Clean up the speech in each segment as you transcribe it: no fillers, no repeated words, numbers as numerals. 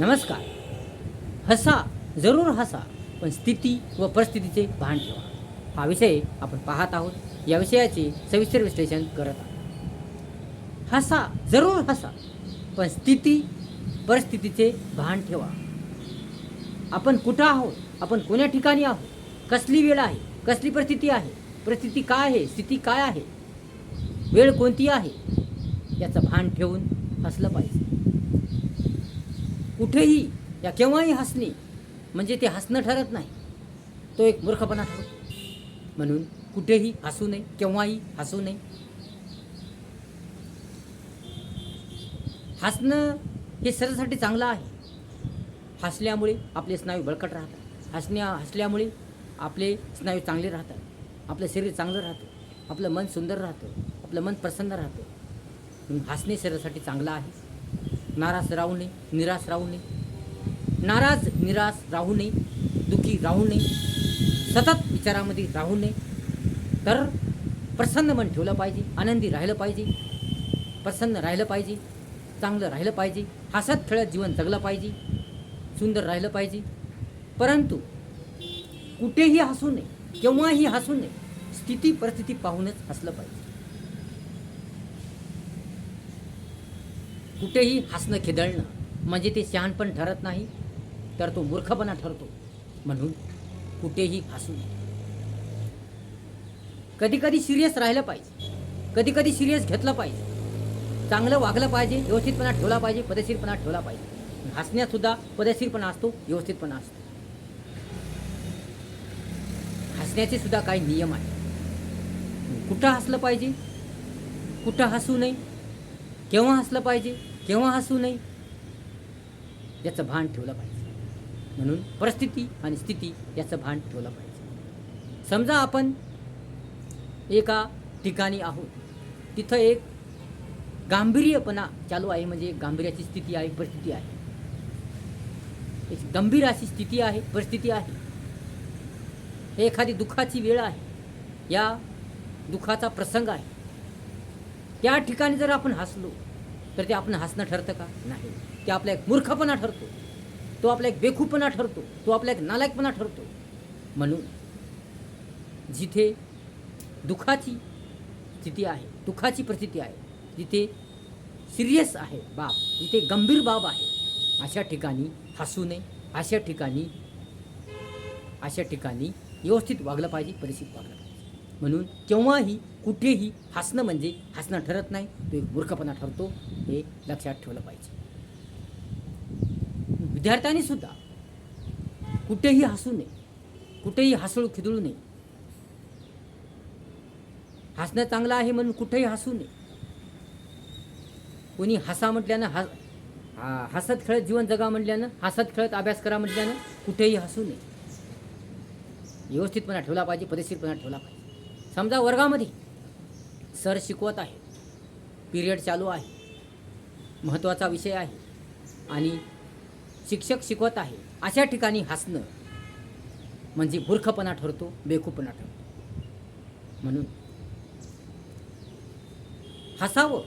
नमस्कार. हसा, जरूर हसा, पण स्थिती व परिस्थितीचे भान ठेवा. हा विषय आपण पाहत आहोत. या विषयाचे सविस्तर विश्लेषण करत आहोत. हसा, जरूर हसा, पण स्थिती परिस्थितीचे भान ठेवा. आपण कुठं आहोत, आपण कोण्या ठिकाणी आहोत, कसली वेळ आहे, कसली परिस्थिती आहे, परिस्थिती काय आहे, स्थिती काय आहे, वेळ कोणती आहे, याचं भान ठेवून हसलं पाहिजे. कुठेही या केव्हाही हसणे म्हणजे ते हसणं ठरत नाही, तो एक मूर्खपणा ठरतो. म्हणून कुठेही हसू नये, केव्हाही हसू नये. हसणं हे शरीरासाठी चांगलं आहे. हसल्यामुळे आपले स्नायू बळकट राहतात. हसल्यामुळे आपले स्नायू चांगले राहतात, आपलं शरीर चांगलं राहतं, आपलं मन सुंदर राहतं, आपलं मन प्रसन्न राहतं. म्हणून हसणे शरीरासाठी चांगलं आहे. नाराज राहू नये, निराश राहू नये. नाराज निराश राहू नये, दुःखी राहू नये, सतत विचारामध्ये राहू नये. तर प्रसन्न मन ठेवलं पाहिजे, आनंदी राहिलं पाहिजे, प्रसन्न राहिलं पाहिजे, चांगलं राहिलं पाहिजे, हसत खेळत जीवन जगलं पाहिजे, सुंदर राहिलं पाहिजे. परंतु कुठेही हसू नये, केव्हाही हसू नये. स्थिती परिस्थिती पाहूनच हसलं पाहिजे. कुठेही हसणं खिदळणं म्हणजे ते शहाणपण ठरत नाही, तर तो मूर्खपणा ठरतो. म्हणून कुठेही हसू नये. कधी कधी सिरियस राहिलं पाहिजे, कधी कधी सिरियस घेतलं पाहिजे, चांगलं वागलं पाहिजे, व्यवस्थितपणा ठेवला पाहिजे, पद्धतशीरपणा ठेवला पाहिजे. हसण्यात सुद्धा पद्धतशीरपणा असतो, व्यवस्थितपणा असतो. हसण्याचे सुद्धा काही नियम आहेत. कुठं हसलं पाहिजे, कुठं हसू नये, केव्हा हसलं पाहिजे, केव्हा हसू नये, याचं भान ठेवलं पाहिजे. म्हणून परिस्थिती आणि स्थिती याचं भान ठेवलं पाहिजे. समजा आपण एका ठिकाणी आहोत, तिथं एक गांभीर्यपणा चालू आहे, म्हणजे एक गांभीर्याची स्थिती आहे, परिस्थिती आहे, एक गंभीर अशी स्थिती आहे, परिस्थिती आहे. एखादी दुःखाची वेळ आहे, या दुःखाचा प्रसंग आहे. त्या ठिकाणी जर आपण हसलो तर ते आपण हसणं ठरतं का? नाही. ते आपला एक मूर्खपणा ठरतो, तो आपला एक बेखूपणा ठरतो, तो आपला एक नालायकपणा ठरतो. म्हणून जिथे दुःखाची स्थिती आहे, दुःखाची परिस्थिती आहे, जिथे सिरियस आहे बाब, जिथे गंभीर बाब आहे, अशा ठिकाणी हसू नये. अशा ठिकाणी व्यवस्थित वागलं पाहिजे, परिस्थिती वागलं पाहिजे. म्हणून केव्हाही कुठेही हसणं म्हणजे हसणं ठरत नाही, तो एक मूर्खपणा ठरतो. हे लक्षात ठेवलं पाहिजे. विद्यार्थ्यांनी सुद्धा कुठेही हसू नये, कुठेही हसू खिदळू नये. हसणं चांगलं आहे म्हणून कुठेही हसू नये. कोणी हसा म्हटल्यानं हसत खेळत जीवन जगा म्हटल्यानं, हसत खेळत अभ्यास करा म्हटल्यानं कुठेही हसू नये. व्यवस्थितपणा ठेवला पाहिजे, पद्धतशीरपणा ठेवला पाहिजे. समजा वर्गामध्ये सर शिकवत आहे, पिरियड चालू आहे, महत्त्वाचा विषय आहे आणि शिक्षक शिकवत आहे, अशा ठिकाणी हसणं म्हणजे मूर्खपणा ठरतो, बेखूपणा ठरतो. म्हणून हसावं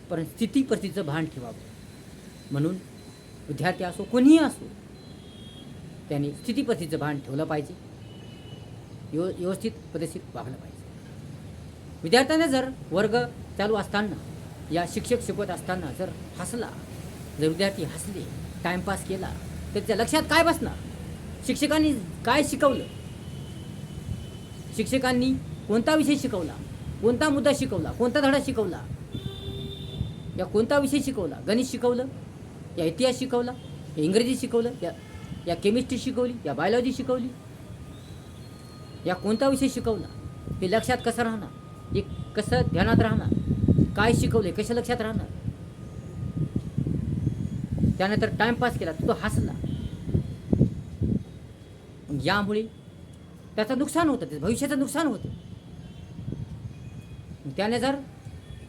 पण स्थिती परिस्थितीचं भान ठेवावं. म्हणून विद्यार्थी असो, कोणीही असो, त्याने स्थिती परिस्थितीचं भान ठेवलं पाहिजे, व्यवस्थित पद्धतशीर वागलं पाहिजे. विद्यार्थ्यांना जर वर्ग चालू असताना, या शिक्षक शिकवत असताना जर हसला, जर विद्यार्थी हसले, टाईमपास केला, तर त्या लक्षात काय बसणार? शिक्षकांनी काय शिकवलं, शिक्षकांनी कोणता विषय शिकवला, कोणता मुद्दा शिकवला, कोणता धडा शिकवला, या कोणता विषय शिकवला, गणित शिकवलं, या इतिहास शिकवला, या इंग्रजी शिकवलं, या केमिस्ट्री शिकवली, या बायोलॉजी शिकवली, या कोणता विषय शिकवला, हे लक्षात कसं राहणार, हे कसं ध्यानात राहणार, काय शिकवले कसं लक्षात राहणार. त्यानंतर टाईमपास केला, तो हसला, यामुळे त्याचं नुकसान होतं, त्याचं भविष्याचं नुकसान होतं. त्याने जर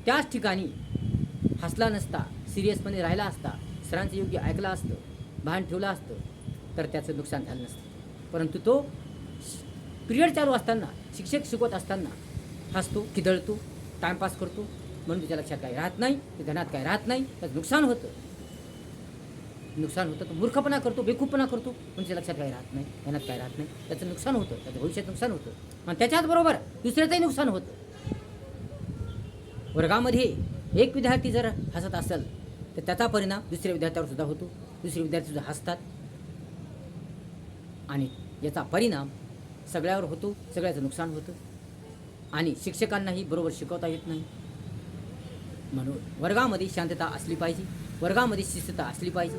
त्याच ठिकाणी हसला नसता, सिरियसपणे राहिला असता, सरांचं योग्य ऐकलं असतं, भान ठेवलं असतं, तर त्याचं नुकसान झालं नसतं. परंतु तो पिरियड चालू असताना, शिक्षक शिकवत असताना हसतो, खिदळतो, टाईमपास करतो, म्हणून त्याच्या लक्षात काही राहत नाही, ते ध्यानात काही राहत नाही, त्याचं नुकसान होतं. नुकसान होतं, तो मूर्खपणा करतो, बेकूफपणा करतो, पण त्याच्या लक्षात काही राहत नाही, ध्यानात काही राहत नाही, त्याचं नुकसान होतं, त्याचं भविष्यात नुकसान होतं आणि त्याच्याचबरोबर दुसऱ्याचंही नुकसान होतं. वर्गामध्ये एक विद्यार्थी जर हसत असेल तर त्याचा परिणाम दुसऱ्या विद्यार्थ्यावर सुद्धा होतो, दुसरे विद्यार्थी सुद्धा हसतात आणि याचा परिणाम सगळ्यावर होतो, सगळ्याचं नुकसान होतं आणि शिक्षकांनाही बरोबर शिकवता येत नाही. म्हणून वर्गामध्ये शांतता असली पाहिजे, वर्गामध्ये शिस्तता असली पाहिजे,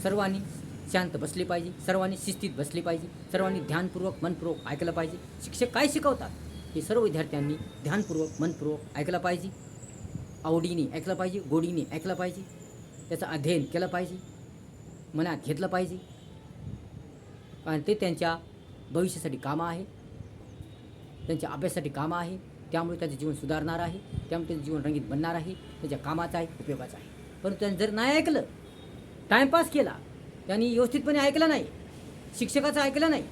सर्वांनी शांत बसले पाहिजे, सर्वांनी शिस्तीत बसले पाहिजे, सर्वांनी ध्यानपूर्वक मनपूर्वक ऐकलं पाहिजे. शिक्षक काय शिकवतात हे सर्व विद्यार्थ्यांनी ध्यानपूर्वक मनपूर्वक ऐकलं पाहिजे, आवडीने ऐकलं पाहिजे, गोडीने ऐकलं पाहिजे, त्याचं अध्ययन केलं पाहिजे, मनात घेतलं पाहिजे, कारण ते त्यांच्या भविष्यासाठी कामं आहे, त्यांच्या अभ्यासासाठी कामं आहे, त्यामुळे त्यांचं जीवन सुधारणार आहे, त्यामुळे त्यांचं जीवन रंगीत बनणार आहे, त्यांच्या कामाचं आहे, उपयोगाचं आहे. परंतु त्यांनी जर नाही ऐकलं, टाईमपास केला, त्यांनी व्यवस्थितपणे ऐकलं नाही, शिक्षकाचं ऐकलं नाही,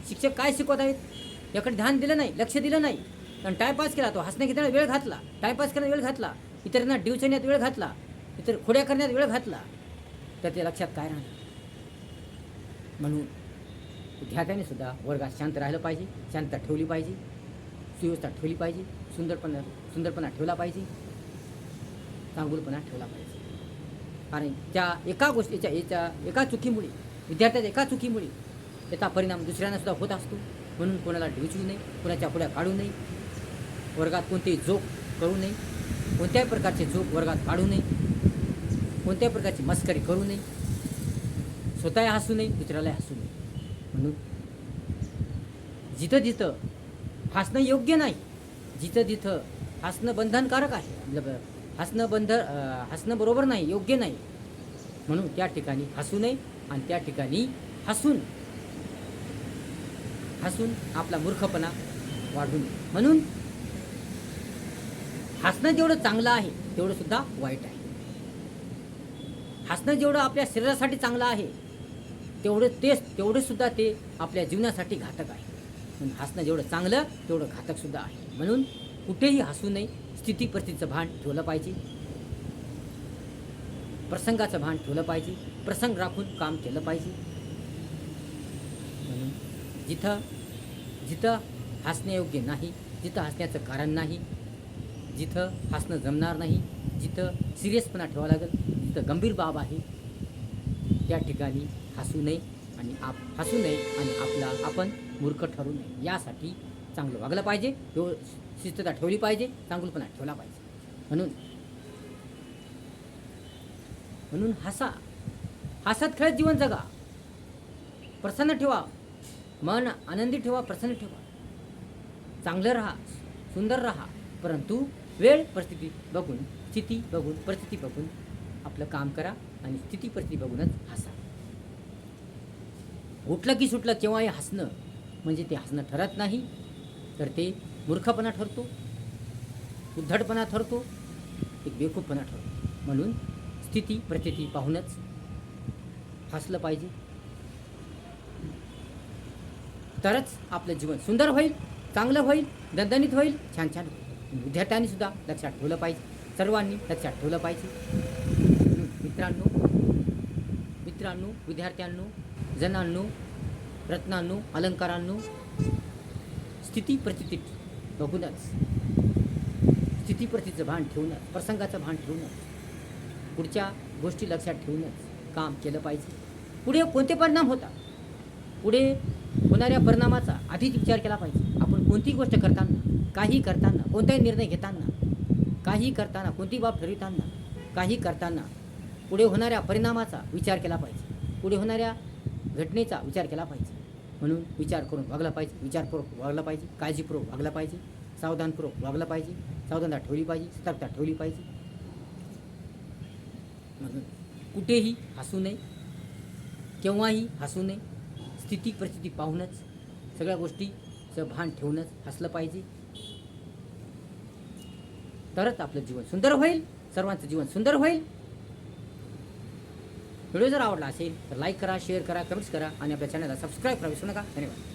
शिक्षक काय शिकवत आहेत याकडे ध्यान दिलं नाही, लक्ष दिलं नाही, कारण टाईमपास केला, तो हसण्या घेताना वेळ घातला, टाईमपास करण्यात वेळ घातला, इतरांना डिवचण्यात वेळ घातला, इतर खोड्या करण्यात वेळ घातला, तर ते लक्षात काय राहणार. म्हणून विद्यार्थ्यांनी सुद्धा वर्गात शांत राहिलं पाहिजे, शांतता ठेवली पाहिजे, सुव्यवस्था ठेवली पाहिजे, सुंदरपणा ठेवला पाहिजे, चांगुलपणा ठेवला पाहिजे. कारण त्या एका गोष्टीच्या एका चुकीमुळे, विद्यार्थ्याच्या एका चुकीमुळे त्याचा परिणाम दुसऱ्यांना सुद्धा होत असतो. म्हणून कोणाला डिवचू नये, कोणाच्या पुढ्या काढू नये, वर्गात कोणतेही जोक करू नये, कोणत्याही प्रकारचे जोक वर्गात काढू नये, कोणत्याही प्रकारची मस्करी करू नये, स्वतः हसू नये, दुसऱ्याला हसू नये. म्हणून जिथं जिथं हसणं योग्य नाही, जिथं जिथं हसणं बंधनकारक आहे, हसणं बरोबर नाही, योग्य नाही, म्हणून त्या ठिकाणी हसू नये आणि त्या ठिकाणी हसून आपला मूर्खपणा वाढू नये. म्हणून हसणं जेवढं चांगलं आहे तेवढं सुद्धा वाईट आहे. हसणं जेवढं आपल्या शरीरासाठी चांगलं आहे तेवढं सुद्धा ते आपल्या जीवनासाठी घातक आहे. म्हणून हसणं जेवढं चांगलं तेवढं घातक सुद्धा आहे. म्हणून कुठेही हसू नये, स्थिती परिस्थितीचं भान ठेवलं पाहिजे, प्रसंगाचं भान ठेवलं पाहिजे, प्रसंग राखून काम केलं पाहिजे. म्हणून जिथं हसण्यायोग्य नाही, जिथं हसण्याचं कारण नाही, जिथं हसणं जमणार नाही, जिथं सिरियसपणा ठेवावा लागेल, जिथं गंभीर बाब आहे त्या ठिकाणी हसू नये आणि आपण मूर्ख ठरू नये. यासाठी चांगलं वागलं पाहिजे, शिस्तता ठेवली पाहिजे, चांगुलपणा ठेवला पाहिजे. म्हणून हसत खेळत जीवन जगा, प्रसन्न ठेवा, मन आनंदी ठेवा, प्रसन्न ठेवा, चांगलं राहा, सुंदर राहा, परंतु वेळ परिस्थिती बघून, स्थिती बघून, परिस्थिती बघून आपलं काम करा आणि स्थिती परिस्थिती बघूनच हसा. उठलं की सुटलं केव्हाही हसणं म्हणजे ते हसणं ठरत नाही, तर ते मूर्खपणा ठरतो, उद्धटपणा ठरतो, एक बेवकूफपणा ठरतो. म्हणून स्थिती परिस्थिती पाहूनच हसलं पाहिजे, तरच आपलं जीवन सुंदर होईल, चांगलं होईल, दणदणीत होईल, छान होईल. विद्यार्थ्यांनी सुद्धा लक्षात ठेवलं पाहिजे, सर्वांनी लक्षात ठेवलं पाहिजे. मित्रांनो, विद्यार्थ्यांनो, जनांनो, रत्नांनो, अलंकारांनो, स्थिती परिस्थिती बघूनच, स्थिती परिस्थितीचं भान ठेवूनच, प्रसंगाचं भान ठेवूनच, पुढच्या गोष्टी लक्षात ठेवूनच काम केलं पाहिजे. पुढे कोणते परिणाम होतात, पुढे होणाऱ्या परिणामाचा आधीच विचार केला पाहिजे. आपण कोणती गोष्ट करताना, काही करताना, कोणताही निर्णय घेताना, काही करताना, कोणती बाब ठरविताना, काही करताना पुढे होणाऱ्या परिणामाचा विचार केला पाहिजे, पुढे होणाऱ्या घटनेचा विचार केला पाहिजे. म्हणून विचार करून वागला पाहिजे, विचारपूर्वक वागला पाहिजे, काळजीपूर्वक वागला पाहिजे, सावधानपूर्वक वागला पाहिजे, सावधानता ठेवली पाहिजे, सतर्कता ठेवली पाहिजे. म्हणून कुठेही हसू नये, केव्हाही हसू नये, स्थिती परिस्थिती पाहूनच, सगळ्या गोष्टीचं भान ठेवूनच हसलं पाहिजे, तरच आपलं जीवन सुंदर होईल, सर्वांचं जीवन सुंदर होईल. व्हिडिओ जर आवडला असेल तर लाईक करा, शेअर करा, कमेंट्स करा आणि आपल्या चॅनलला सबस्क्राईब करा. विसरू नका. धन्यवाद.